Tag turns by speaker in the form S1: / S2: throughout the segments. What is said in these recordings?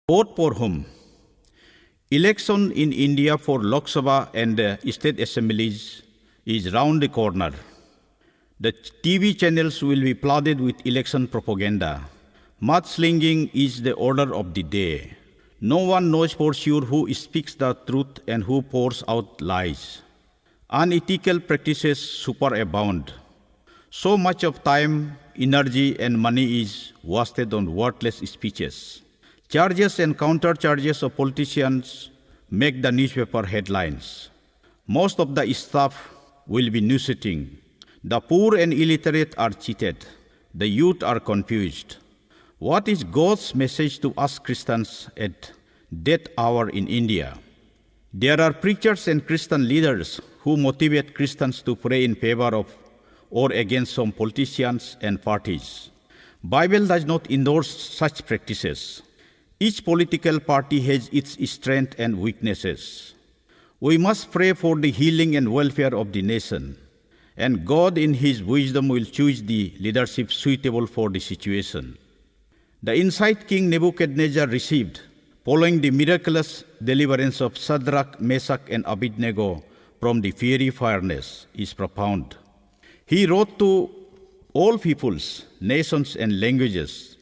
S1: Vote for whom? Election in India for Lok Sabha and state assemblies is round the corner. The TV channels will be flooded with election propaganda. Mudslinging is the order of the day. No one knows for sure who speaks the truth and who pours out lies. Unethical practices superabound. So much of time, energy, and money is wasted on worthless speeches. Charges and counter-charges of politicians make the newspaper headlines. Most of the staff will be nuising. The poor and illiterate are cheated. The youth are confused. What is God's message to us Christians at that hour in India? There are preachers and Christian leaders who motivate Christians to pray in favor of or against some politicians and parties. Bible does not endorse such practices. Each political party has its strengths and weaknesses. We must pray for the healing and welfare of the nation, and God in His wisdom will choose the leadership suitable for the situation. The insight King Nebuchadnezzar received following the miraculous deliverance of Shadrach, Meshach, and Abednego from the fiery furnace is profound. He wrote to all peoples, nations, and languages,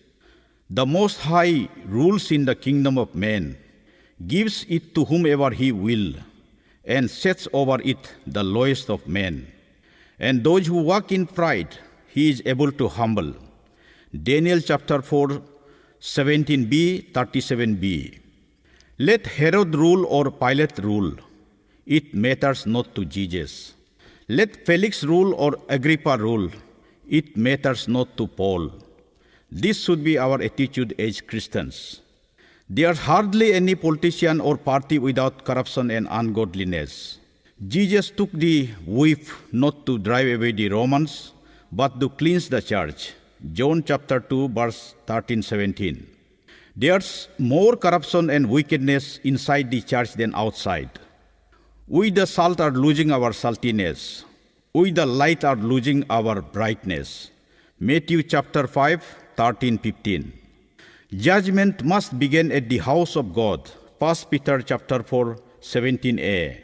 S1: "The Most High rules in the kingdom of man, gives it to whomever He will, and sets over it the lowest of men. And those who walk in pride, He is able to humble." Daniel chapter 4, 17b, 37b. Let Herod rule or Pilate rule. It matters not to Jesus. Let Felix rule or Agrippa rule. It matters not to Paul. This should be our attitude as Christians. There's hardly any politician or party without corruption and ungodliness. Jesus took the whip not to drive away the Romans, but to cleanse the church. John chapter 2, verse 13-17. There's more corruption and wickedness inside the church than outside. We the salt are losing our saltiness. We the light are losing our brightness. Matthew chapter 5, 13-15. Judgment must begin at the house of God. 1 Peter chapter 4, 17a.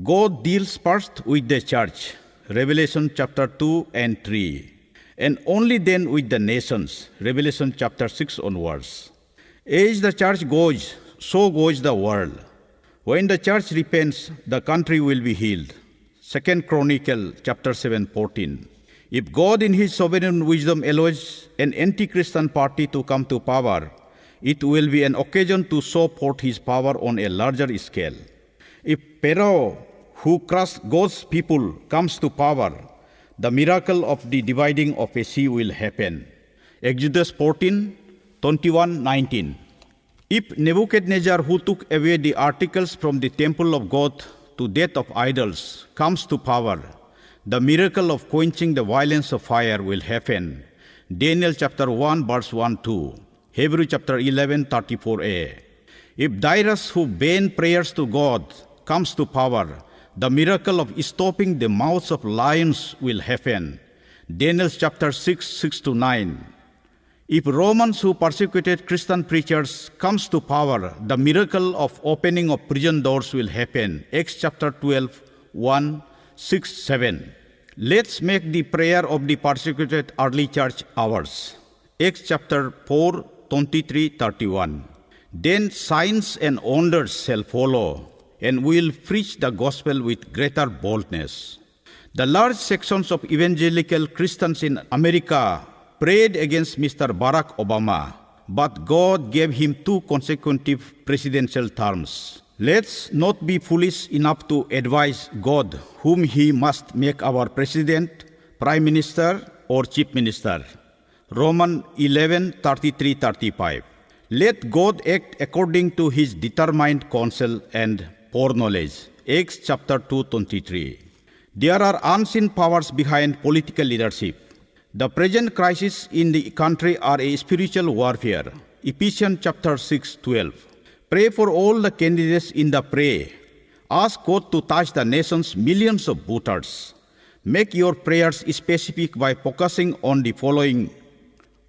S1: God deals first with the church. Revelation chapter 2 and 3. And only then with the nations. Revelation chapter 6 onwards. As the church goes, so goes the world. When the church repents, the country will be healed. 2 Chronicle chapter 7, 14. If God in His sovereign wisdom allows an anti-Christian party to come to power, it will be an occasion to show forth His power on a larger scale. If Pharaoh, who crushed God's people, comes to power, the miracle of the dividing of a sea will happen. Exodus 14, 21, 19. If Nebuchadnezzar, who took away the articles from the temple of God to that of idols, comes to power, the miracle of quenching the violence of fire will happen. Daniel chapter 1, verse 1-2. Hebrew chapter 11, 34a. If Darius, who banned prayers to God, comes to power, the miracle of stopping the mouths of lions will happen. Daniel chapter 6, 6-9. If Romans, who persecuted Christian preachers, comes to power, the miracle of opening of prison doors will happen. Acts chapter 12, 1, 6, 7. Let's make the prayer of the persecuted early church ours. Acts chapter 4, 23, 31. Then signs and wonders shall follow, and we will preach the gospel with greater boldness. The large sections of evangelical Christians in America prayed against Mr. Barack Obama, but God gave him 2 consecutive presidential terms. Let's not be foolish enough to advise God whom He must make our president, prime minister, or chief minister. Romans 11, 33-35. Let God act according to His determined counsel and foreknowledge. Acts chapter 2, 23. There are unseen powers behind political leadership. The present crisis in the country are a spiritual warfare. Ephesians chapter 6, 12. Pray for all the candidates in the fray. Ask God to touch the nation's millions of voters. Make your prayers specific by focusing on the following.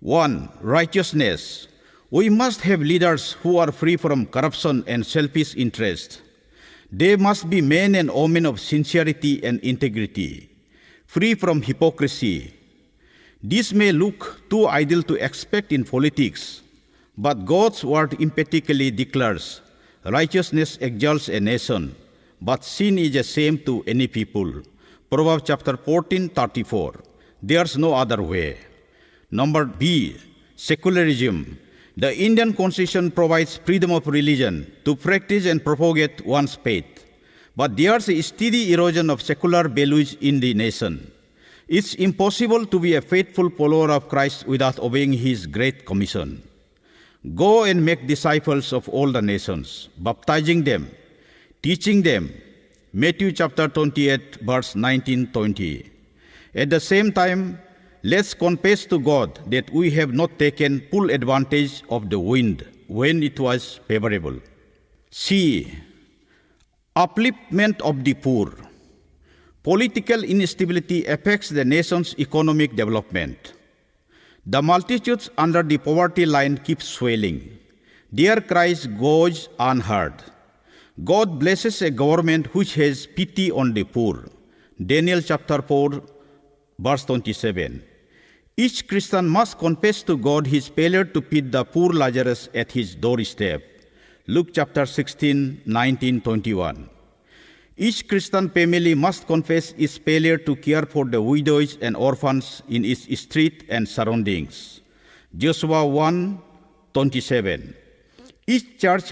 S1: 1. Righteousness. We must have leaders who are free from corruption and selfish interest. They must be men and women of sincerity and integrity, free from hypocrisy. This may look too ideal to expect in politics, but God's word emphatically declares, righteousness exalts a nation, but sin is a shame to any people. Proverbs chapter 14:34. There's no other way. Number B, secularism. The Indian Constitution provides freedom of religion to practice and propagate one's faith. But there's a steady erosion of secular values in the nation. It's impossible to be a faithful follower of Christ without obeying His great commission. Go and make disciples of all the nations, baptizing them, teaching them. Matthew chapter 28, verse 19-20. At the same time, let's confess to God that we have not taken full advantage of the wind when it was favorable. C. Upliftment of the poor. Political instability affects the nation's economic development. The multitudes under the poverty line keep swelling. Their cries goes unheard. God blesses a government which has pity on the poor. Daniel chapter 4, verse 27. Each Christian must confess to God his failure to feed the poor Lazarus at his doorstep. Luke chapter 16, 19-21. Each Christian family must confess its failure to care for the widows and orphans in its street and surroundings. Joshua 1:27. Each church